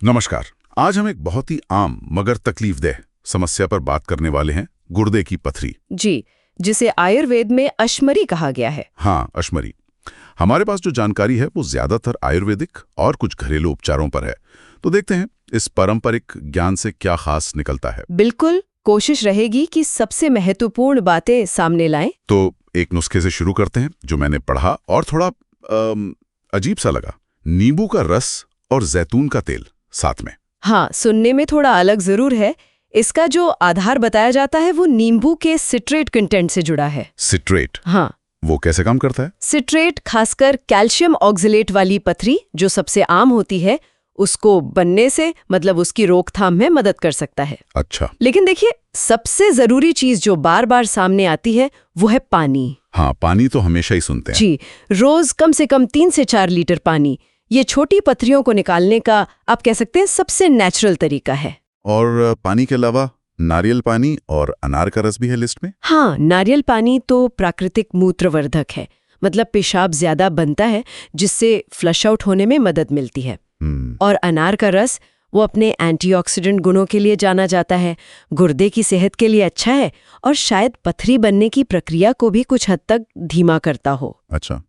नमस्कार। आज हम एक बहुत ही आम मगर तकलीफदेह समस्या पर बात करने वाले हैं, गुर्दे की पथरी। जी, जिसे आयुर्वेद में अश्मरी कहा गया है। हाँ, अश्मरी। हमारे पास जो जानकारी है वो ज्यादातर आयुर्वेदिक और कुछ घरेलू उपचारों पर है। तो देखते हैं इस पारंपरिक ज्ञान से क्या खास निकलता है। बिल्कुल, कोशिश रहेगी कि सबसे महत्वपूर्ण बातें सामने लाएं। तो एक नुस्खे से शुरू करते हैं जो मैंने पढ़ा और थोड़ा अजीब सा लगा। नींबू का रस और जैतून का तेल साथ में। हाँ, सुनने में थोड़ा अलग जरूर है। इसका जो आधार बताया जाता है वो नींबू के सिट्रेट कंटेंट से जुड़ा है। सिट्रेट? हाँ, वो कैसे काम करता है? सिट्रेट खासकर कैल्शियम ऑक्सलेट वाली पथरी जो सबसे आम होती है, उसको बनने से मतलब उसकी रोकथाम में मदद कर सकता है। अच्छा। लेकिन देखिए, सबसे जरूरी चीज जो बार बार सामने आती है वो है पानी। हाँ, पानी तो हमेशा ही सुनते हैं। जी, रोज कम से कम 3 से 4 लीटर पानी, ये छोटी पथरियों को निकालने का आप कह सकते हैं सबसे नेचुरल तरीका है। और पानी के अलावा नारियल पानी और अनार का रस भी है लिस्ट में? हाँ, नारियल पानी तो प्राकृतिक मूत्रवर्धक है, मतलब पेशाब ज्यादा बनता है जिससे फ्लश आउट होने में मदद मिलती है। और अनार का रस वो अपने एंटीऑक्सीडेंट गुणों के लिए जाना जाता है, गुर्दे की सेहत के लिए अच्छा है और शायद पथरी बनने की प्रक्रिया को भी कुछ हद तक धीमा करता हो। अच्छा।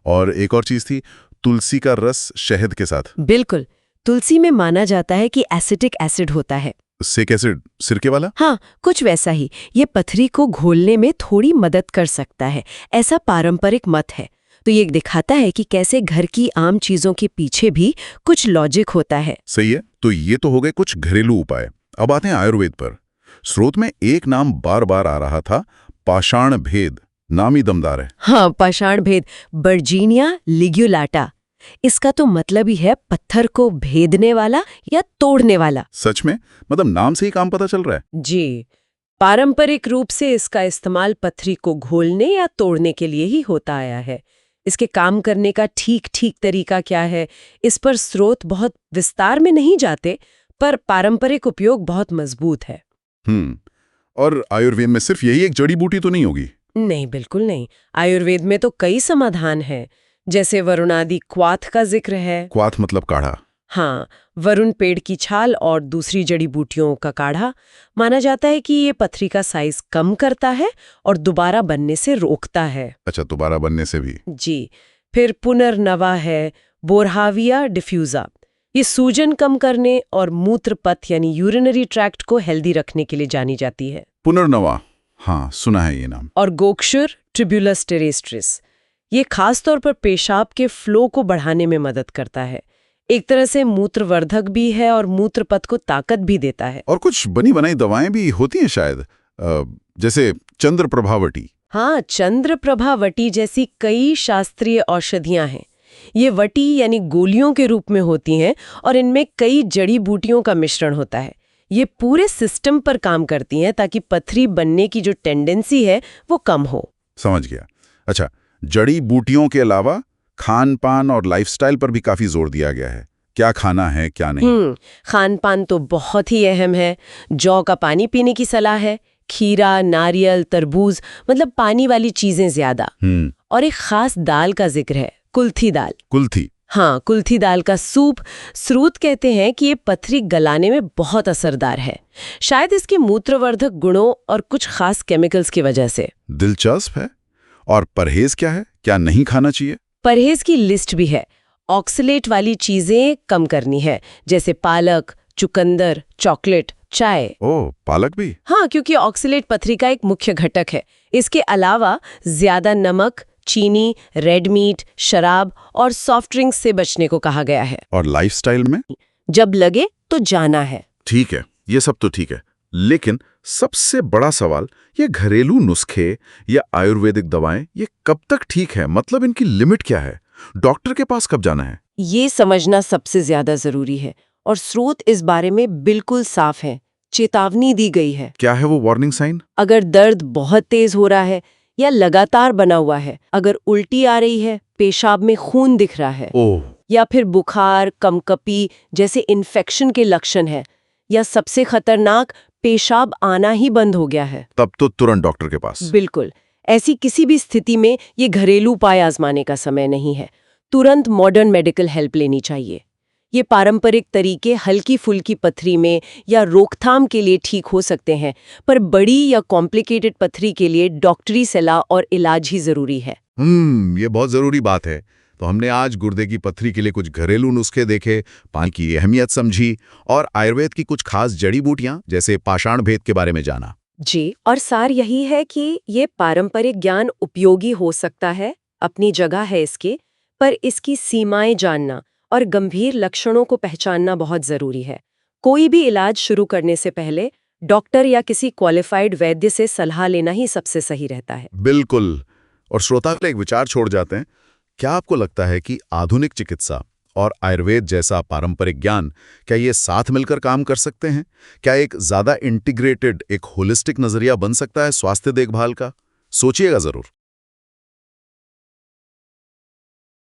और एक और चीज थी, तुलसी का रस शहद के साथ। बिल्कुल, तुलसी में माना जाता है कि एसिटिक एसिड होता है। सिक एसिड, सिरके वाला? हाँ, कुछ वैसा ही। ये पथरी को घोलने में थोड़ी मदद कर सकता है, ऐसा पारंपरिक मत है। तो ये दिखाता है कि कैसे घर की आम चीजों के पीछे भी कुछ लॉजिक होता है। सही है। तो ये तो हो गए कुछ घरेलू उपाय। अब आते हैं आयुर्वेद पर। स्रोत में एक नाम बार बार आ रहा था, पाषाण भेद। नाम ही दमदार है। हाँ, पाषाण भेद, वर्जीनिया लिग्युलाटा। इसका तो मतलब ही है पत्थर को भेदने वाला या तोड़ने वाला। सच में? मतलब नाम से ही काम पता चल रहा है। जी, पारंपरिक रूप से इसका इस्तेमाल पथरी को घोलने या तोड़ने के लिए ही होता आया है। इसके काम करने का ठीक तरीका क्या है, इस पर स्रोत बहुत विस्तार में नहीं जाते, पर पारंपरिक उपयोग बहुत मजबूत है। और आयुर्वेद में सिर्फ यही एक जड़ी बूटी तो नहीं होगी? नहीं, बिल्कुल नहीं। आयुर्वेद में तो कई समाधान हैं, जैसे वरुणादि क्वाथ का जिक्र है। क्वाथ मतलब काढ़ा? हाँ, वरुण पेड़ की छाल और दूसरी जड़ी बूटियों का काढ़ा। माना जाता है कि ये पथरी का साइज कम करता है और दोबारा बनने से रोकता है। अच्छा, दोबारा बनने से भी? जी। फिर पुनर्नवा है, बोरहाविया डिफ्यूजा। ये सूजन कम करने और मूत्रपथ यानी यूरिनरी ट्रैक्ट को हेल्दी रखने के लिए जानी जाती है। पुनर्नवा, हाँ सुना है ये नाम। और गोक्षुर ट्रिब्यूलस टेरेस्ट्रिस, ये खास तौर पर पेशाब के फ्लो को बढ़ाने में मदद करता है। एक तरह से मूत्रवर्धक भी है और मूत्रपथ को ताकत भी देता है। और कुछ बनी बनाई दवाएं भी होती हैं शायद, जैसे चंद्र प्रभावटी। हाँ, चंद्र प्रभावटी जैसी कई शास्त्रीय औषधियां हैं। ये वटी यानी गोलियों के रूप में होती हैं और इनमें कई जड़ी बूटियों का मिश्रण होता है। ये पूरे सिस्टम पर काम करती हैं ताकि पथरी बनने की जो टेंडेंसी है वो कम हो। समझ गया। अच्छा, जड़ी बूटियों के अलावा खान पान और लाइफस्टाइल पर भी काफी जोर दिया गया है। क्या खाना है क्या नहीं? खान पान तो बहुत ही अहम है। जौ का पानी पीने की सलाह है, खीरा, नारियल, तरबूज, मतलब पानी वाली चीजें ज्यादा। और एक खास दाल का जिक्र है, कुल्थी दाल। कुल्थी? हाँ, कुल्थी दाल का सूप। स्रोत कहते हैं कि ये पथरी गलाने में बहुत असरदार है, शायद इसके मूत्रवर्धक गुणों और कुछ खास केमिकल्स की वजह से। दिलचस्प है। और परहेज क्या है, क्या नहीं खाना चाहिए? परहेज की लिस्ट भी है। ऑक्सलेट वाली चीजें कम करनी है, जैसे पालक, चुकंदर, चॉकलेट, चाय। ओह, पालक भी? हाँ, क्योंकि ऑक्सलेट पथरी का एक मुख्य घटक है। इसके अलावा ज्यादा नमक, चीनी, रेड मीट, शराब और सॉफ्ट ड्रिंक्स से बचने को कहा गया है। और लाइफस्टाइल में? जब लगे तो जाना है। ठीक है, ये सब तो ठीक है, लेकिन सबसे बड़ा सवाल, ये घरेलू नुस्खे या आयुर्वेदिक दवाएं ये कब तक ठीक है? मतलब इनकी लिमिट क्या है? डॉक्टर के पास कब जाना है? ये समझना सबसे ज्यादा जरूरी है और स्रोत इस बारे में बिल्कुल साफ है। चेतावनी दी गई है। क्या है वो वार्निंग साइन? अगर दर्द बहुत तेज हो रहा है या लगातार बना हुआ है, अगर उल्टी आ रही है, पेशाब में खून दिख रहा है, ओह, या फिर बुखार, कंपकपी जैसे इन्फेक्शन के लक्षण है, या सबसे खतरनाक पेशाब आना ही बंद हो गया है, तब तो तुरंत डॉक्टर के पास। बिल्कुल। ऐसी किसी भी स्थिति में ये घरेलू उपाय आजमाने का समय नहीं है। तुरंत मॉडर्न मेडिकल हेल्प लेनी चाहिए। ये पारंपरिक तरीके हल्की फुल्की पथरी में या रोकथाम के लिए ठीक हो सकते हैं, पर बड़ी या कॉम्प्लिकेटेड पथरी के लिए डॉक्टरी सलाह और इलाज ही जरूरी है। ये बहुत जरूरी बात है। तो हमने आज गुर्दे की पथरी के लिए कुछ घरेलू नुस्खे देखे, पानी की अहमियत समझी और आयुर्वेद की कुछ खास जड़ी बूटियां जैसे पाषाण भेद के बारे में जाना। जी, और सार यही है कि ये पारंपरिक ज्ञान उपयोगी हो सकता है, अपनी जगह है इसकी, पर इसकी सीमाएं जानना और गंभीर लक्षणों को पहचानना बहुत जरूरी है। कोई भी इलाज शुरू करने से पहले डॉक्टर या किसी क्वालिफाइड वैद्य से सलाह लेना ही सबसे सही रहता है। बिल्कुल। और श्रोता के लिए एक विचार छोड़ जाते हैं। क्या आपको लगता है कि आधुनिक चिकित्सा और आयुर्वेद जैसा पारंपरिक ज्ञान, क्या ये साथ मिलकर काम कर सकते हैं? क्या एक ज्यादा इंटीग्रेटेड, एक होलिस्टिक नजरिया बन सकता है स्वास्थ्य देखभाल का? सोचिएगा जरूर।